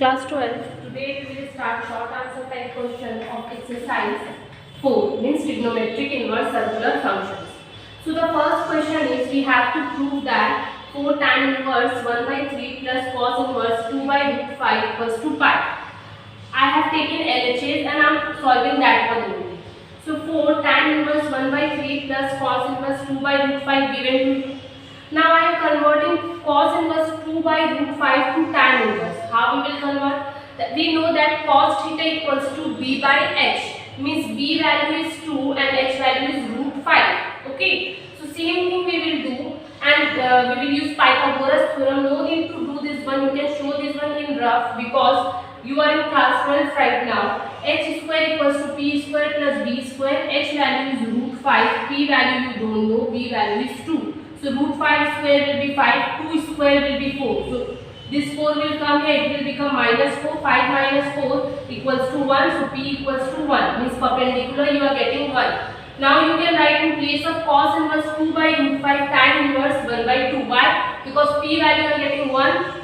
Class 12. Today we will start short answer type question of exercise 4, means trigonometric inverse circular functions. So the first question is we have to prove that 4 tan inverse 1 by 3 plus cos inverse 2 by root 5 equals to pi. I have taken LHS and I am solving that one only. So 4 tan inverse 1 by 3 plus cos inverse 2 by root 5 given to you. Now I am converting cos inverse 2 by root 5 to tan inverse. How we will convert? We know that cos theta equals to b by h. Means b value is 2 and h value is root 5. Okay. So same thing we will do, and we will use Pythagoras theorem. No need to do this one. You can show this one in rough because you are in class 12 right now. H square equals to p square plus b square. H value is root 5. P value you don't know. B value is 2. So root 5 square will be 5, 2 square will be 4. So this 4 will come here, it will become minus 4, 5 minus 4 equals to 1. So P equals to 1, means perpendicular you are getting 1. Now you can write in place of cos inverse 2 by root 5 tan inverse 1 by 2. Why? Because P value you are getting 1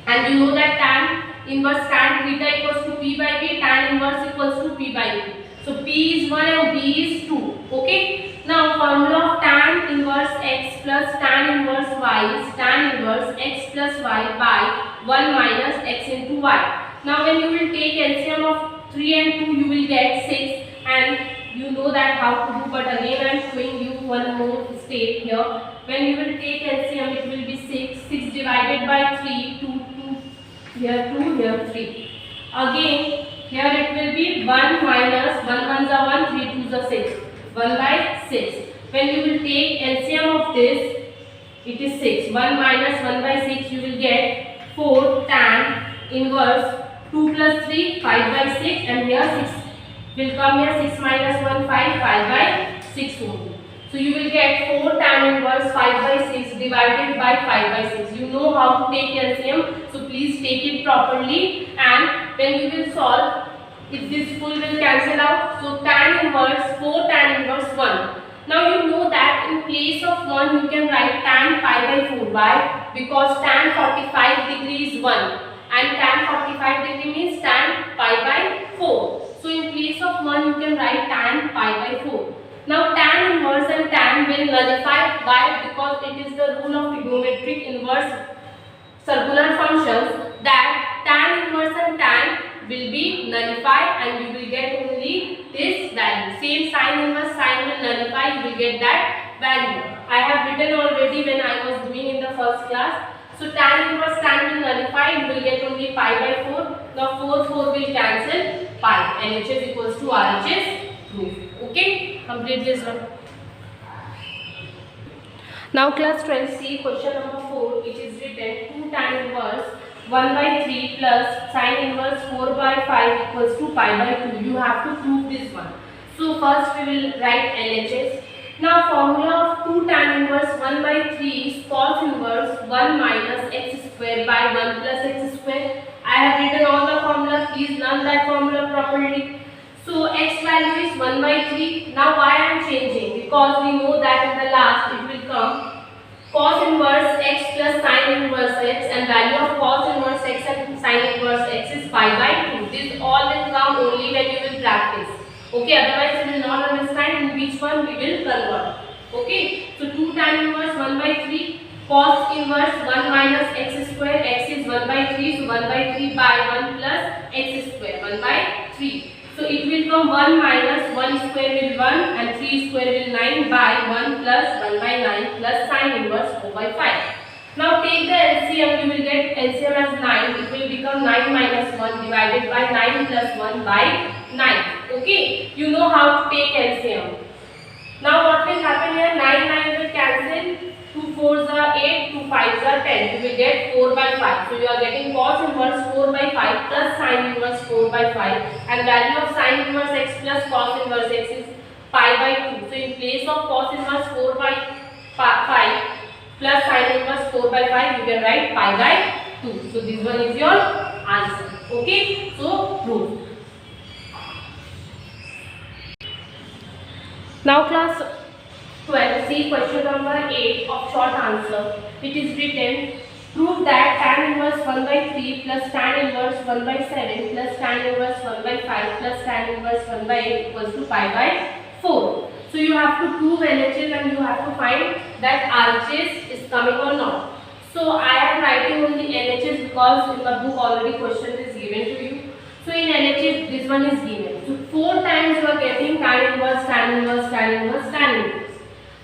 and you know that tan inverse tan theta equals to P by B, tan inverse equals to P by B. So P is 1 and B is 2. Okay. Now formula of tan inverse x plus tan inverse y is tan inverse x plus y by 1 minus x into y. Now when you will take LCM of 3 and 2 you will get 6, and you know that how to do, but again I am showing you one more step here. When you will take LCM it will be 6, 6 divided by 3, 2, 2, here 2, here 3. Again here it will be 1 minus 1 ones are 1, 3 twos are 6. 1 by 6. When you will take LCM of this, it is 6. 1 minus 1 by 6, you will get 4 tan inverse 2 plus 3, 5 by 6, and here 6 will come here, 6 minus 1, 5, 5 by 6 only. So you will get 4 tan inverse 5 by 6 divided by 5 by 6. You know how to take LCM, so please take it properly, and when you will solve, if this full will cancel out, so tan inverse 4 tan inverse 1. Now you know that in place of 1 you can write tan pi by 4. Why? Because tan 45 degree is 1 and tan 45 degree means tan pi by 4. So in place of 1 you can write tan pi by 4. Now tan inverse and tan will nullify. Why? Because it is the rule of trigonometric inverse circular functions that tan inverse and tan will be nullified and you will get only this value. Same sin inverse sin will nullify, you will get that value. I have written already when I was doing in the first class. So tan inverse tan will nullify, you will get only pi by 4. Now 4 will cancel, pi. LHS equals to RHS proof. Okay, complete this one. Now class 12C, question number 4, it is written 2 tan inverse 1 by 3 plus sin inverse 4 by 5 equals to pi by 2. You have to prove this one. So first we will write LHS. Now formula of 2 tan inverse 1 by 3 is cos inverse 1 minus x square by 1 plus x square. I have written all the formula. Please learn that formula properly. So x value is 1 by 3. Now why I am changing? Because we know that in the last it will come cos inverse x plus sin inverse x, and value of cos inverse x and sin inverse x is pi by 2. This all will come only when you will practice. Okay, otherwise you will not understand in which one we will convert. Okay, so 2 tan inverse 1 by 3 cos inverse 1 minus x square, x is 1 by 3, so 1 by 3 by 1 plus x square, 1 by 3. So it will come 1 minus 1 square will 1 and 3 square will 9 by 1 plus 1 by 9 plus sin inverse 4 by 5. Now take the LCM, you will get LCM as 9. It will become 9 minus 1 divided by 9 plus 1 by 9. Okay, you know how to take LCM. Now what will happen here? 9 will cancel. 2 4s are 8, 2 5s are 10. You will get 4 by 5. So you are getting cos inverse 4 by 5 plus sin inverse 4 by 5, and value of sin inverse x plus cos inverse x is pi by 2. So in place of cos inverse 4 by 5 plus sin inverse 4 by 5, you can write pi by 2. So this one is your answer. Okay, so proof. Now class 12, see question number 8 of short answer. It is written, prove that tan inverse 1 by 3 plus tan inverse 1 by 7 plus tan inverse 1 by 5 plus tan inverse 1 by 8 equals to pi by 4. So you have to prove LHS and you have to find that RHS is coming or not. So I am writing only LHS because in the book already question is given to you. So in LHS this one is given. So 4 times you are getting tan inverse, tan inverse, tan inverse, tan inverse.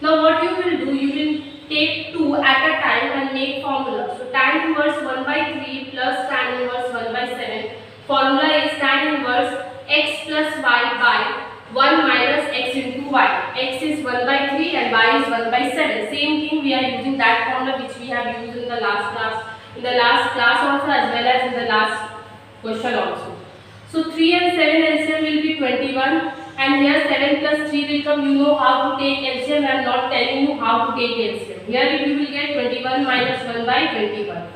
Now what you will do, you will take 2 at a time and make formula. So tan inverse 1 by 3 plus tan inverse 1 by 7. Formula is tan inverse x plus y by 1 minus x into y. X is 1 by 3 and y is 1 by 7. Same thing we are using that formula which we have used in the last class. In the last class also as well as in the last question also. So 3 and 7 LCM will be 21 and here 7 plus 3 will come. You know how to take LCM. I am not telling you how to take LCM. Here you will get 21 minus 1 by 21.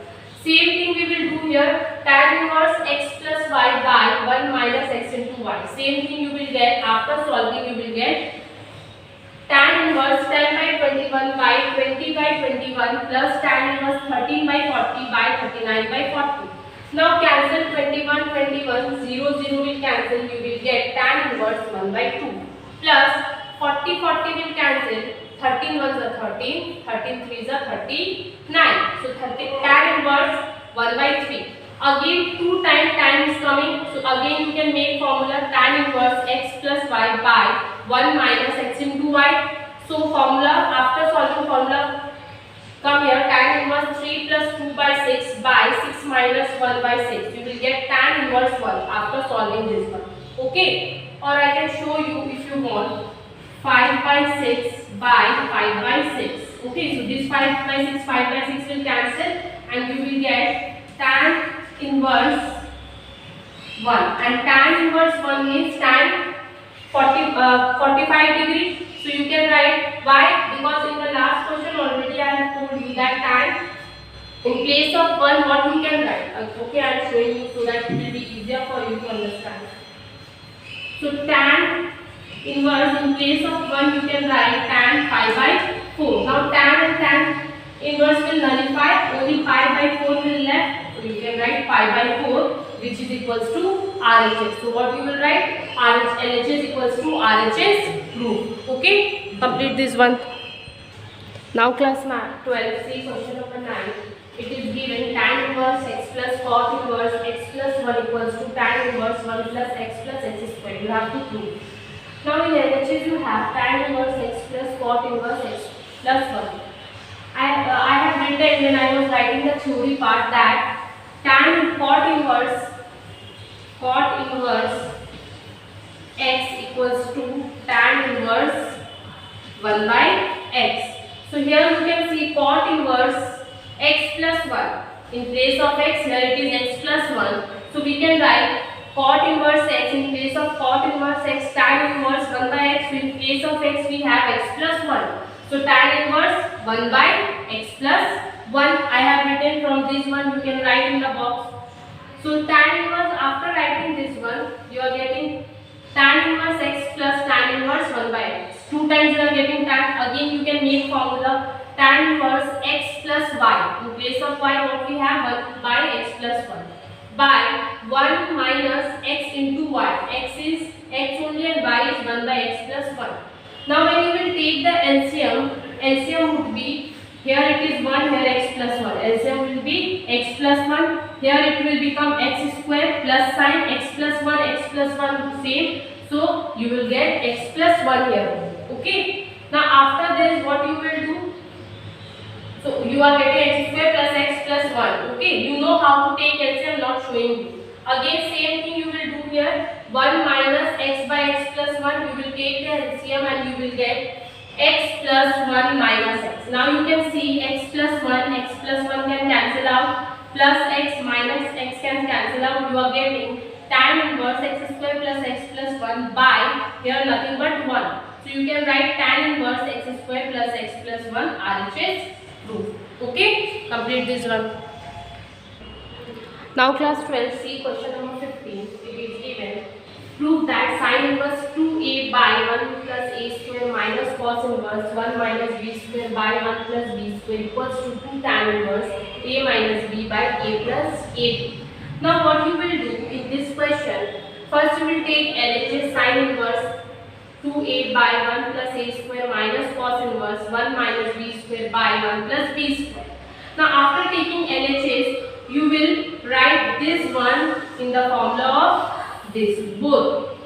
Same thing we will do here. Tan inverse x plus y by 1 minus x into y. Same thing you will get after solving. You will get tan inverse 10 by 21 by 20 by 21 plus tan inverse 13 by 40 by 39 by 40. Now cancel 21, 21, 0, 0 will cancel. You will get tan inverse 1 by 2 plus 40, 40 will cancel. 13 1s are 13, 13 3s are 39. So tan inverse 1 by 3. Again 2 times tan is coming. So again you can make formula tan inverse x plus y by 1 minus x into y. So formula, after solving formula, come here, tan inverse 3 plus 2 by 6 by 6 minus 1 by 6. You will get tan inverse 1 after solving this one. Okay? Or I can show you if you want. 5 by 6 by 5 by 6. Okay, so this 5 by 6, 5 by 6 will cancel and you will get tan inverse 1. And tan inverse 1 means tan 45 degree. So you can write why? Because in the last question already I have told you that tan in place of 1 what you can write. Okay, I am showing you so that it will be easier for you to understand. So tan inverse in place of 1 you can write tan pi by 4. Now tan and tan inverse will nullify, only pi by 4 will left. So you can write pi by 4 which is equals to RHS. So what you will write? LHS equals to RHS proof. Okay, complete this one. Now class 12, see question number 9. It is given tan inverse x plus cot inverse x plus 1 equals to tan inverse 1 plus x squared. You have to prove. Now in LHS you have tan inverse x plus cot inverse x plus 1. I have written when I was writing the theory part that tan cot inverse x equals to tan inverse 1 by x. So here you can see cot inverse x plus 1. In place of x, here it is x plus 1. So we can write cot inverse x in place of cot inverse x, tan inverse 1 by x. So in place of x we have x plus 1. So tan inverse 1 by x plus 1. I have written from this one, you can write in the box. So tan inverse, after writing this one, you are getting tan inverse x plus tan inverse 1 by x. 2 times you are getting tan. Again you can make formula tan inverse x plus y. In place of y what we have 1 by x plus 1 by 1 minus x into y. X is x only and y is 1 by x plus 1. Now when you will take the LCM would be, here it is 1, here x plus 1. LCM will be x plus 1. Here it will become x square plus sign x plus 1 same. So you will get x plus 1 here. Okay. Now after this what you will do? So you are getting x square plus x plus 1. Okay. You know how to take LCM, not showing you. Again same thing you will do here. 1 minus x by x plus 1. You will take the LCM and you will get x plus 1 minus x. Now you can see x plus 1 can cancel out, plus x minus x can cancel out. You are getting tan inverse x square plus x plus 1 by, here nothing but 1. So you can write tan inverse x square plus x plus 1 RHS proof. Okay, complete this one. Now class 12, see question number 15. It is given Prove that sin inverse 2a by 1 plus a square minus cos inverse 1 minus b square by 1 plus b square equals to 2 tan inverse a minus b by a plus ab. Now what you will do in this question, first you will take LHS sin inverse 2a by 1 plus a square minus cos inverse 1 minus b square by 1 plus b square. Now after taking LHS, you will write this one in the formula of this, both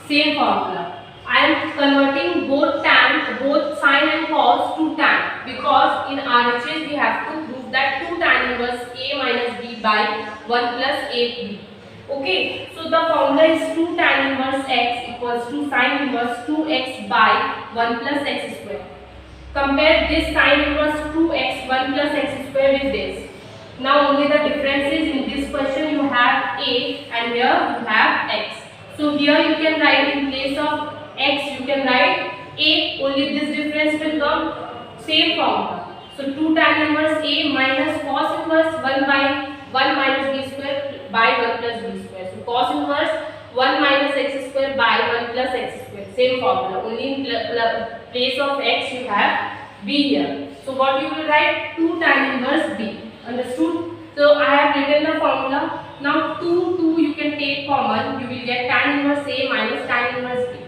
same formula. I am converting both sine and cos to tan, because in RHS we have to prove that 2 tan inverse a minus b by 1 plus ab. Okay, so the formula is 2 tan inverse x equals to sine inverse 2x by 1 plus x square. Compare this sine inverse 2x 1 plus x square with this. Now only the difference is in this question you have a and here you have x. So here you can write in place of x you can write a, only this difference will come, same formula. So 2 tan inverse a minus cos inverse 1 by 1 minus b square by 1 plus b square. So cos inverse 1 minus x square by 1 plus x square, same formula, only in place of x you have b here. So what you will write, 2 tan inverse b. Understood? So I have written the formula. Now 2 you can take common, you will get tan inverse a minus tan inverse b.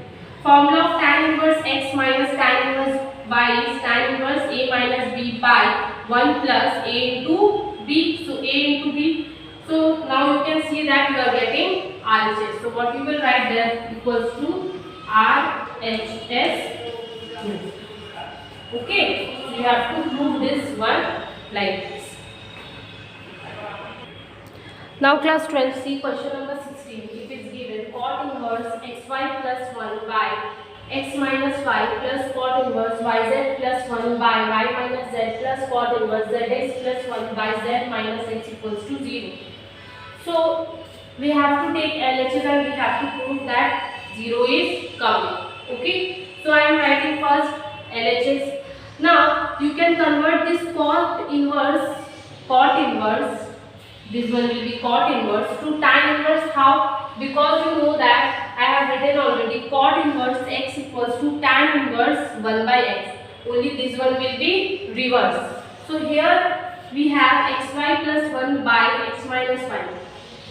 Formula of tan inverse x minus tan inverse y is tan inverse a minus b by 1 plus a into b. So a into b. So now you can see that you are getting RHS. So what you will write there, equals to RHS. Okay. So you have to prove this one like this. Now class 12C, question number 16. If it is given cot inverse xy plus 1 by x minus y plus cot inverse yz plus 1 by y minus z plus cot inverse zx plus 1 by z minus x equals to 0. So we have to take LHS and we have to prove that 0 is coming. Okay. So I am writing first LHS. Now you can convert this cot inverse, this one will be cot inverse, to tan inverse. How? Because you know that I have written already cot inverse x equals to tan inverse 1 by x. Only this one will be reverse. So here we have xy plus 1 by x minus y.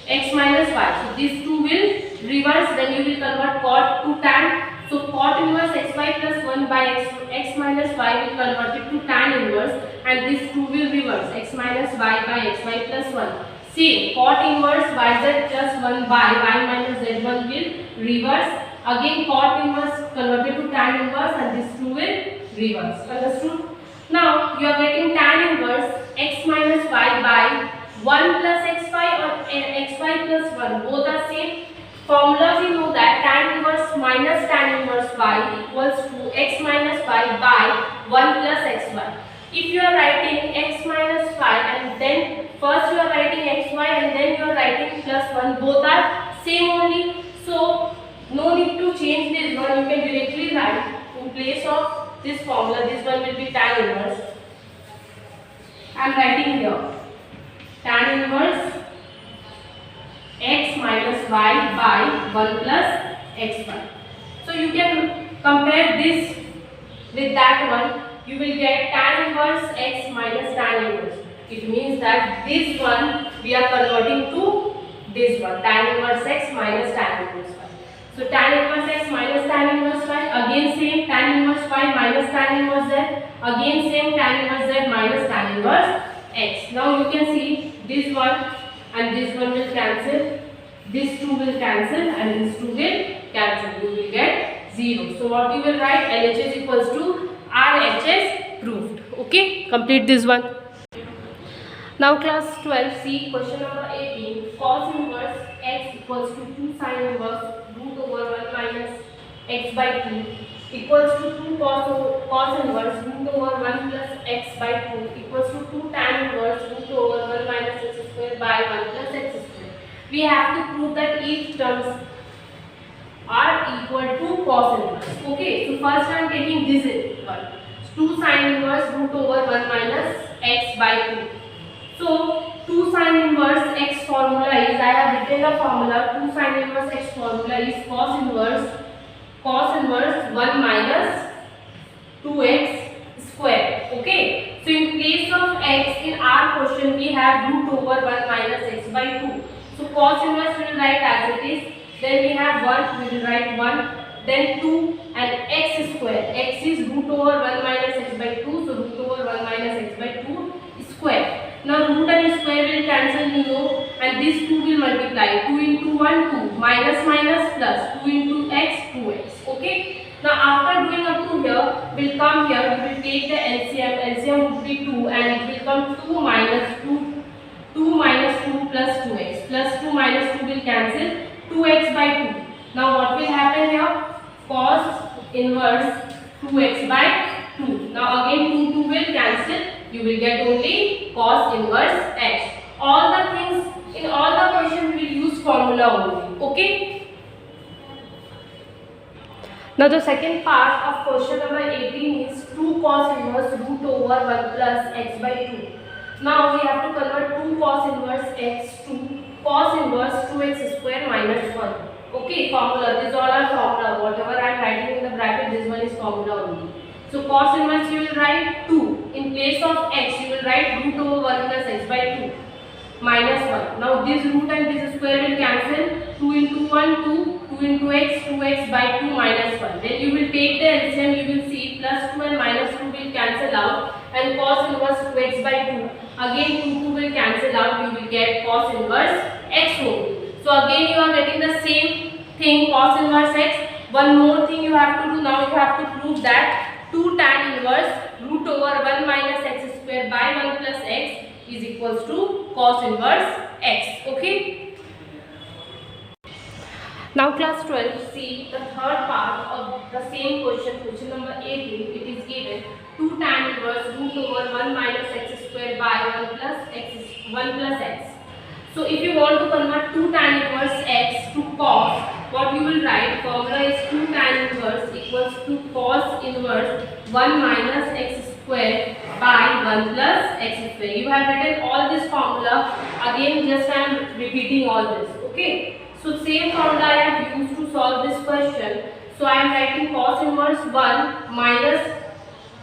X minus y. So these two will reverse, then you will convert cot to tan. So cot inverse xy plus 1 by x minus y will convert it to tan inverse, and this 2 will reverse, x minus y by xy plus 1. Same, cot inverse yz plus 1 by y minus z1 will reverse. Again cot inverse converted to tan inverse, and this 2 will reverse. Understood? Now you are getting tan inverse x minus y by 1 plus xy or xy plus 1. Both are same. Formula we know that tan inverse minus tan inverse y equals to x minus y by 1 plus xy. If you are writing x minus y and then first you are writing xy and then you are writing plus 1, both are same only. So no need to change this one, you can directly write in place of this formula. This one will be tan inverse. I am writing here tan inverse x minus y by 1 plus xy. So you can compare this with that one. You will get tan inverse x minus tan inverse. It means that this one we are converting to this one, tan inverse x minus tan inverse y. So tan inverse x minus tan inverse y, again same tan inverse y minus tan inverse z, again same tan inverse z minus tan inverse x. Now you can see this one and this one will cancel, this 2 will cancel, and this 2 will cancel. You will get 0. So what you will write, LHS equals to RHS proved. Okay, complete this one. Now class 12C, question number 18. Cos inverse x equals to 2 sin inverse root over 1 minus x by 2 equals to 2 cos inverse root over 1 plus x by 2 equals to 2 tan inverse root over 1 minus x square by 1 plus x square. We have to prove that each terms are equal to cos inverse. Okay, so first I am taking this one, 2 sin inverse root over 1 minus x by 2. So 2 sin inverse x formula is, I have written the formula 2 sin inverse x formula is cos inverse 1 minus 2x square. Okay, so in place of x in our question we have root over 1 minus x by 2. So cos inverse we will write as it is, then we have 1, we will write 1, then 2 and x square. X is root over 1 minus x by 2, so root over 1 minus x by 2 square. Now root and square will cancel, you know, and these 2 will multiply. 2 into 1 2, minus minus plus, 2 into x 2x. Okay, now after doing up to here, we'll come here, we will take the LCM. LCM would be 2 and it will come 2 minus 2 plus 2x, plus 2 minus 2 will cancel, 2x by 2. Now what will happen here? Cos inverse 2x by 2. Now again 2 will cancel, you will get only cos inverse x. All the things in all the questions we will use formula only. Okay. Now the second part of question number 18 is 2 cos inverse root over 1 plus x by 2. Now we have to convert 2 cos inverse x to cos inverse 2x square minus 1. Okay, formula, these all are formula. Whatever I am writing in the bracket, this one is formula only. So cos inverse you will write 2. In place of x you will write root over 1 plus x by 2 minus 1. Now this root and this square will cancel. 2 into 1 2, 2 into x 2x by 2 minus 1. Then you will take the LCM, you will see plus 2 and minus 2 will cancel out and cos inverse 2x by 2. Again 2 will cancel out, you will get cos inverse x only. So again you are getting the same thing, cos inverse x. One more thing you have to do now, you have to prove that 2 tan inverse root over 1 minus x square by 1 plus x is equals to cos inverse x. Okay. Now class 12, see the third part of the same question, question number 18. It is given 2 tan inverse root over 1 minus x square by 1 plus x. So if you want to convert 2 tan inverse x to cos, what you will write? Formula is 2 tan inverse equals to cos inverse 1 minus x square by 1 plus x square. You have written all this formula. Again just I am repeating all this. Okay. So same formula I have used to solve this question. So I am writing cos inverse 1 minus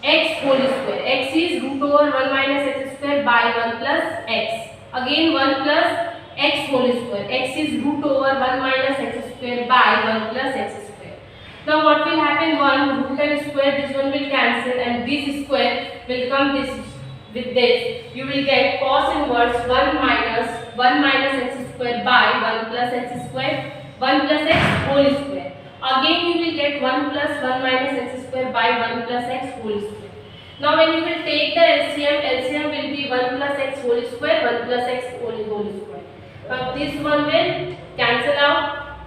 x whole square. X is root over 1 minus x square by 1 plus x. Again 1 plus x whole square. X is root over 1 minus x square by 1 plus x square. Now what will happen? 1 root and square, this one will cancel and this square will come this with this. You will get cos inverse 1 minus x square by 1 plus x square, 1 plus x whole square. Again you will get 1 plus 1 minus x square by 1 plus x whole square. Now when you will take the LCM will be 1 plus x whole square, 1 plus x whole square. Now this one will cancel out,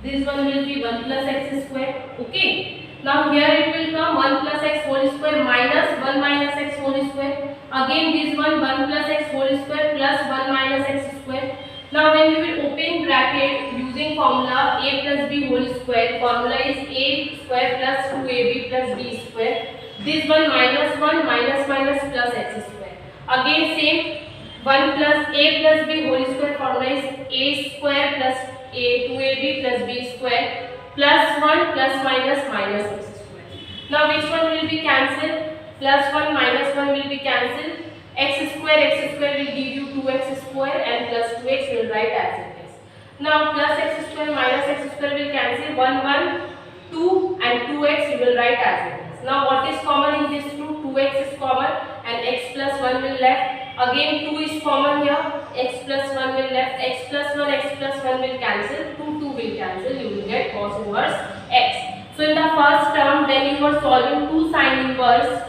this one will be 1 plus x square. Okay. Now here it will come 1 plus x whole square minus 1 minus x whole square. Again this one 1 plus x whole square plus 1 minus x square. Now when you will open bracket using formula a plus b whole square, formula is a square plus 2ab plus b square. This one minus 1 minus plus x square. Again same 1 plus a plus b whole square, formula is a square plus a 2ab plus b square plus 1 plus minus x square. Now which one will be cancelled? Plus 1 minus 1 will be cancelled. X square will give you 2x square and plus 2x will write as it is. Now plus x square minus x square will cancel, 1 2 and 2x you will write as it is. Now what is common in this 2? 2x is common and x plus 1 will left. Again 2 is common here, x plus 1 will left, x plus 1 will cancel, 2 will cancel, you will get cos inverse x. So in the first term when you were solving 2 sin inverse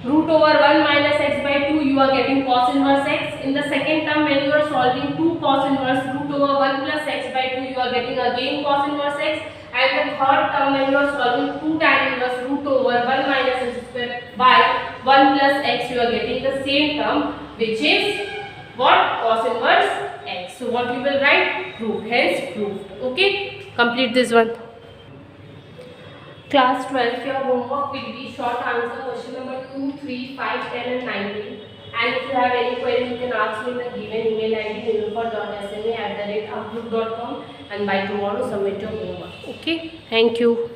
root over 1 minus x by 2, you are getting cos inverse x. In the second term when you are solving 2 cos inverse root over 1 plus x by 2, you are getting again cos inverse x. And the third term when you are solving 2 tan inverse root over 1 minus x square by 1 plus x, you are getting the same term which is what? Cos inverse x. So what you will write? Proved. Hence proved. Okay. Complete this one. Class 12, your homework will be short answer question number 2, 3, 5, 10 and 19. And if you have any query, you can ask me in the given email ID nilofer.sma@outlook.com, and by tomorrow submit your homework. Okay, thank you.